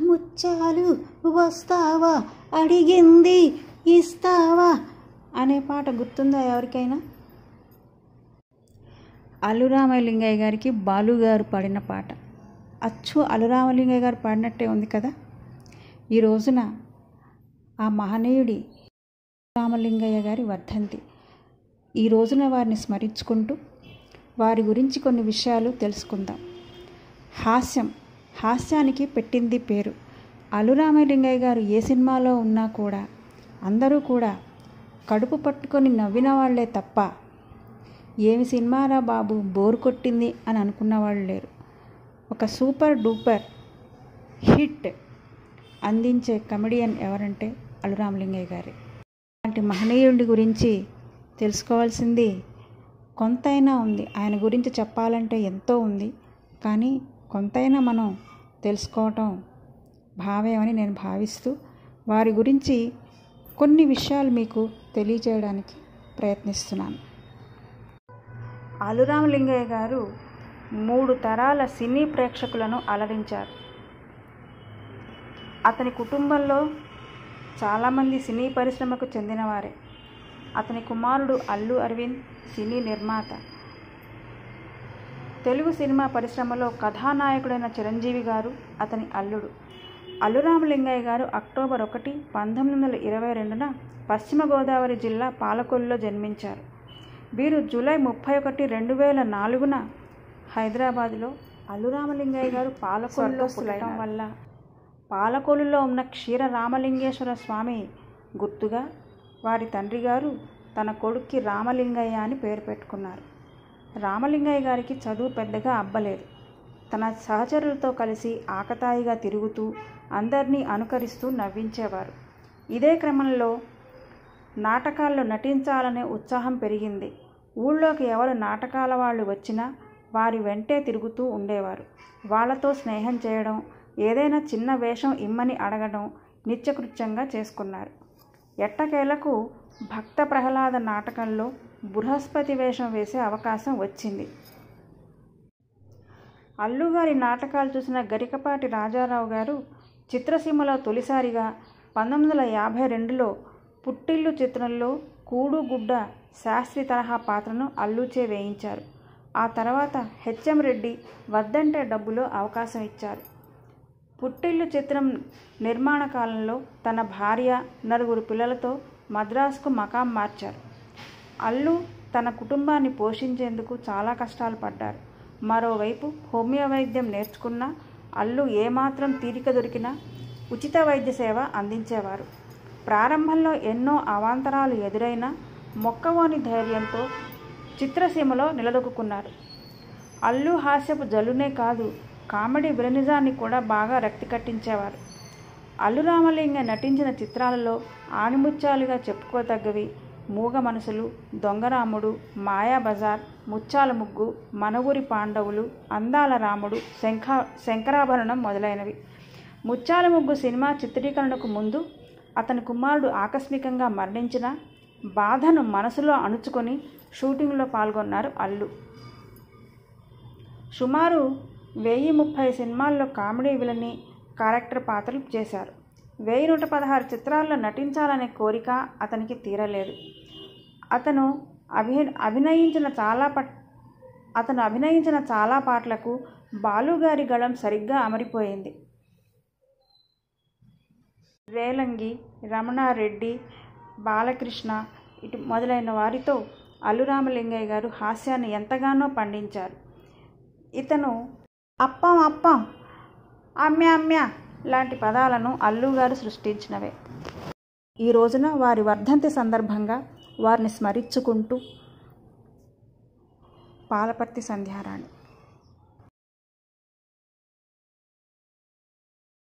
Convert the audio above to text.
ముత్యాలు వస్తావా, అడిగింది ఇస్తావా అనే పాట గుర్తుందా ఎవరికైనా? అల్లురామలింగయ్య గారికి బాలుగారు పాడిన పాట. అచ్చు అల్లురామలింగయ్య గారు పాడినట్టే ఉంది కదా. ఈ రోజున ఆ మహనీయుడి రామలింగయ్య గారి వర్ధంతి. ఈ రోజున వారిని స్మరించుకుంటూ వారి గురించి కొన్ని విషయాలు తెలుసుకుందాం. హాస్యానికి పెట్టింది పేరు. అల్లురామలింగయ్య గారు ఏ సినిమాలో ఉన్నా కూడా అందరూ కూడా కడుపు పట్టుకొని నవ్విన వాళ్లే తప్ప ఏమి సినిమారా బాబు బోరు కొట్టింది అని అనుకున్న వాళ్ళు లేరు. ఒక సూపర్ డూపర్ హిట్ అందించే కమెడియన్ ఎవరంటే అల్లురామలింగయ్య గారే. అలాంటి మహనీయుడి గురించి తెలుసుకోవాల్సింది కొంతైనా ఉంది. ఆయన గురించి చెప్పాలంటే ఎంతో ఉంది, కానీ కొంతైనా మనం తెలుసుకోవటం భావ్యమని నేను భావిస్తూ వారి గురించి కొన్ని విషయాలు మీకు తెలియజేయడానికి ప్రయత్నిస్తున్నాను. అల్లురామలింగయ్య గారు 3 తరాల సినీ ప్రేక్షకులను అలరించారు. అతని కుటుంబంలో చాలామంది సినీ పరిశ్రమకు చెందినవారే. అతని కుమారుడు అల్లు అరవింద్ సినీ నిర్మాత. తెలుగు సినిమా పరిశ్రమలో కథానాయకుడైన చిరంజీవి గారు అతని అల్లుడు. అల్లురామలింగయ్య గారు అక్టోబర్ 1, 1922న పశ్చిమ గోదావరి జిల్లా పాలకొల్లులో జన్మించారు. వీరు జూలై 31, 2004న హైదరాబాదులో అల్లురామలింగయ్య గారు పాలకొల్లులో పుట్టడం వల్ల పాలకొల్లులో ఉన్న క్షీర రామలింగేశ్వర స్వామి గుర్తుగా వారి తండ్రి గారు తన కొడుక్కి రామలింగయ్య అని పేరు పెట్టుకున్నారు. రామలింగయ్య గారికి చదువు పెద్దగా అబ్బలేదు. తన సహచరులతో కలిసి ఆకతాయిగా తిరుగుతూ అందరినీ అనుకరిస్తూ నవ్వించేవారు. ఇదే క్రమంలో నాటకాల్లో నటించాలనే ఉత్సాహం పెరిగింది. ఊళ్ళోకి ఎవరు నాటకాల వాళ్ళు వచ్చినా వారి వెంటే తిరుగుతూ ఉండేవారు. వాళ్లతో స్నేహం చేయడం, ఏదైనా చిన్న వేషం ఇమ్మని అడగడం నిత్యకృత్యంగా చేసుకున్నారు. ఎట్టకేలకు భక్త ప్రహ్లాద నాటకంలో బృహస్పతి వేషం వేసే అవకాశం వచ్చింది. అల్లుగారి నాటకాలు చూసిన గరికపాటి రాజారావు గారు చిత్రసీమలో తొలిసారిగా 1952లో పుట్టిల్లు చిత్రంలో కూడు గుడ్డ శాస్త్రి తరహా పాత్రను అల్లుచే వేయించారు. ఆ తర్వాత హెచ్ఎం రెడ్డి వద్దంటే డబ్బులో అవకాశం ఇచ్చారు. పుట్టిల్లు చిత్రం నిర్మాణ కాలంలో తన భార్య, 9 పిల్లలతో మద్రాసుకు మకాం మార్చారు. అల్లు తన కుటుంబాన్ని పోషించేందుకు చాలా కష్టాలు పడ్డారు. మరోవైపు హోమియో వైద్యం నేర్చుకున్న అల్లు ఏమాత్రం తీరిక దొరికినా ఉచిత వైద్య సేవ అందించేవారు. ప్రారంభంలో ఎన్నో అవాంతరాలు ఎదురైనా మొక్కవోని ధైర్యంతో చిత్రసీమలో నిలదొక్కున్నారు. అల్లు హాస్యపు జల్లునే కాదు, కామెడీ విలనిజాన్ని కూడా బాగా రక్తి కట్టించేవారు. అల్లురామలింగ నటించిన చిత్రాలలో ఆణిముత్యాలుగా చెప్పుకోదగ్గవి మూగ మనసులు, దొంగరాముడు, మాయాబజార్, ముత్యాల ముగ్గు, మన ఊరి పాండవులు, అందాల రాముడు, శంకరాభరణం మొదలైనవి. ముత్యాల ముగ్గు సినిమా చిత్రీకరణకు ముందు అతని కుమారుడు ఆకస్మికంగా మరణించిన బాధను మనసులో అణుచుకొని షూటింగ్లో పాల్గొన్నారు అల్లు. సుమారు 1030 సినిమాల్లో కామెడీ విలని క్యారెక్టర్ పాత్రలు చేశారు. 1116 చిత్రాల్లో నటించాలనే కోరిక అతనికి తీరలేదు. అతను అభినయించిన చాలా పాటలకు బాలుగారి గళం సరిగ్గా అమరిపోయింది. రేలంగి, రమణారెడ్డి, బాలకృష్ణ మొదలైన వారితో అల్లురామలింగయ్య గారు హాస్యాన్ని ఎంతగానో పండించారు. ఇతను అప్పం అప్పం, అమ్మ్యా అమ్మ్యా లాంటి పదాలను అల్లుగారు సృష్టించినవే. ఈ రోజున వారి వర్ధంతి సందర్భంగా వారిని స్మరించుకుంటూ పాలపర్తి సంధ్యారాణి.